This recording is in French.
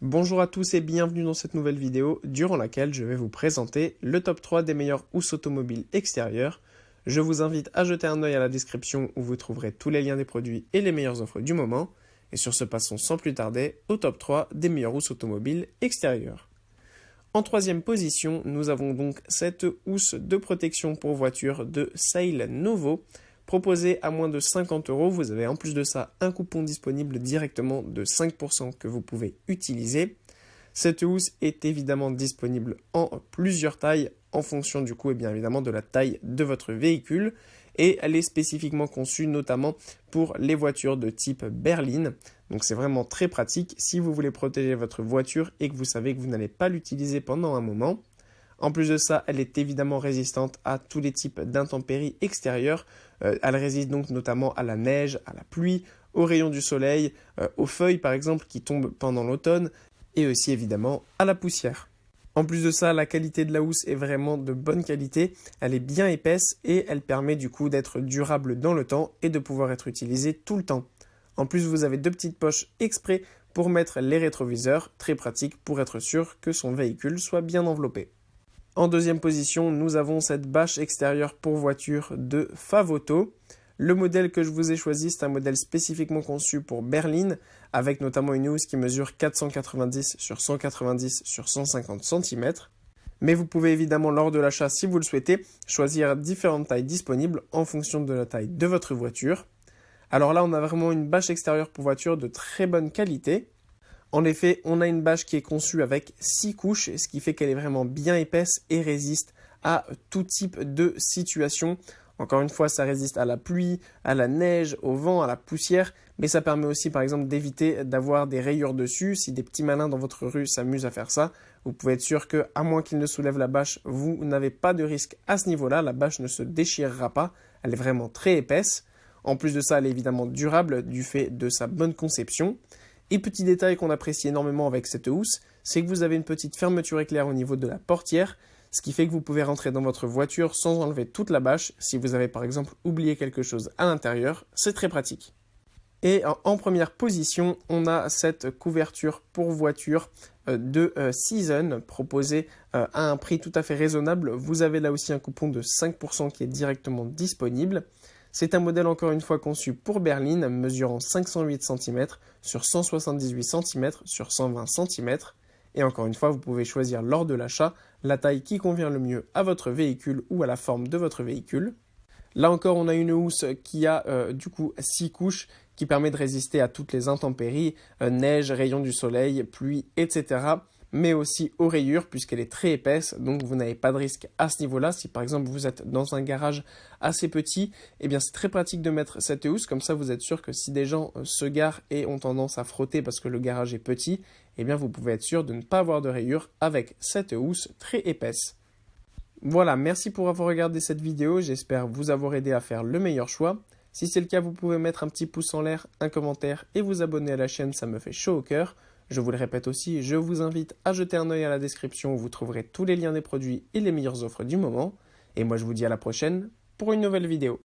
Bonjour à tous et bienvenue dans cette nouvelle vidéo durant laquelle je vais vous présenter le top 3 des meilleures housses automobiles extérieures. Je vous invite à jeter un œil à la description où vous trouverez tous les liens des produits et les meilleures offres du moment. Et sur ce, passons sans plus tarder au top 3 des meilleures housses automobiles extérieures. En troisième position, nous avons donc cette housse de protection pour voiture de Sail Novo. Proposée à moins de 50 €, vous avez en plus de ça un coupon disponible directement de 5% que vous pouvez utiliser. Cette housse est évidemment disponible en plusieurs tailles en fonction du coup et bien évidemment de la taille de votre véhicule et elle est spécifiquement conçue notamment pour les voitures de type berline. Donc c'est vraiment très pratique si vous voulez protéger votre voiture et que vous savez que vous n'allez pas l'utiliser pendant un moment. En plus de ça, elle est évidemment résistante à tous les types d'intempéries extérieures. Elle résiste donc notamment à la neige, à la pluie, aux rayons du soleil, aux feuilles par exemple qui tombent pendant l'automne et aussi évidemment à la poussière. En plus de ça, la qualité de la housse est vraiment de bonne qualité. Elle est bien épaisse et elle permet du coup d'être durable dans le temps et de pouvoir être utilisée tout le temps. En plus, vous avez deux petites poches exprès pour mettre les rétroviseurs, très pratique pour être sûr que son véhicule soit bien enveloppé. En deuxième position, nous avons cette bâche extérieure pour voiture de Favoto. Le modèle que je vous ai choisi, c'est un modèle spécifiquement conçu pour berline, avec notamment une housse qui mesure 490 sur 190 sur 150 cm. Mais vous pouvez évidemment, lors de l'achat, si vous le souhaitez, choisir différentes tailles disponibles en fonction de la taille de votre voiture. Alors là, on a vraiment une bâche extérieure pour voiture de très bonne qualité. En effet, on a une bâche qui est conçue avec 6 couches, ce qui fait qu'elle est vraiment bien épaisse et résiste à tout type de situation. Encore une fois, ça résiste à la pluie, à la neige, au vent, à la poussière, mais ça permet aussi par exemple d'éviter d'avoir des rayures dessus. Si des petits malins dans votre rue s'amusent à faire ça, vous pouvez être sûr que, à moins qu'ils ne soulèvent la bâche, vous n'avez pas de risque à ce niveau-là. La bâche ne se déchirera pas, elle est vraiment très épaisse. En plus de ça, elle est évidemment durable du fait de sa bonne conception. Et petit détail qu'on apprécie énormément avec cette housse, c'est que vous avez une petite fermeture éclair au niveau de la portière, ce qui fait que vous pouvez rentrer dans votre voiture sans enlever toute la bâche. Si vous avez par exemple oublié quelque chose à l'intérieur, c'est très pratique. Et en première position, on a cette couverture pour voiture de Season proposée à un prix tout à fait raisonnable. Vous avez là aussi un coupon de 5% qui est directement disponible. C'est un modèle encore une fois conçu pour berline, mesurant 508 cm sur 178 cm sur 120 cm. Et encore une fois, vous pouvez choisir lors de l'achat la taille qui convient le mieux à votre véhicule ou à la forme de votre véhicule. Là encore, on a une housse qui a du coup 6 couches qui permet de résister à toutes les intempéries, neige, rayons du soleil, pluie, etc. Mais aussi aux rayures puisqu'elle est très épaisse, donc vous n'avez pas de risque à ce niveau-là. Si par exemple vous êtes dans un garage assez petit, eh bien c'est très pratique de mettre cette housse, comme ça vous êtes sûr que si des gens se garent et ont tendance à frotter parce que le garage est petit, eh bien vous pouvez être sûr de ne pas avoir de rayures avec cette housse très épaisse. Voilà, merci pour avoir regardé cette vidéo, j'espère vous avoir aidé à faire le meilleur choix. Si c'est le cas, vous pouvez mettre un petit pouce en l'air, un commentaire et vous abonner à la chaîne, ça me fait chaud au cœur. Je vous le répète aussi, je vous invite à jeter un œil à la description où vous trouverez tous les liens des produits et les meilleures offres du moment. Et moi je vous dis à la prochaine pour une nouvelle vidéo.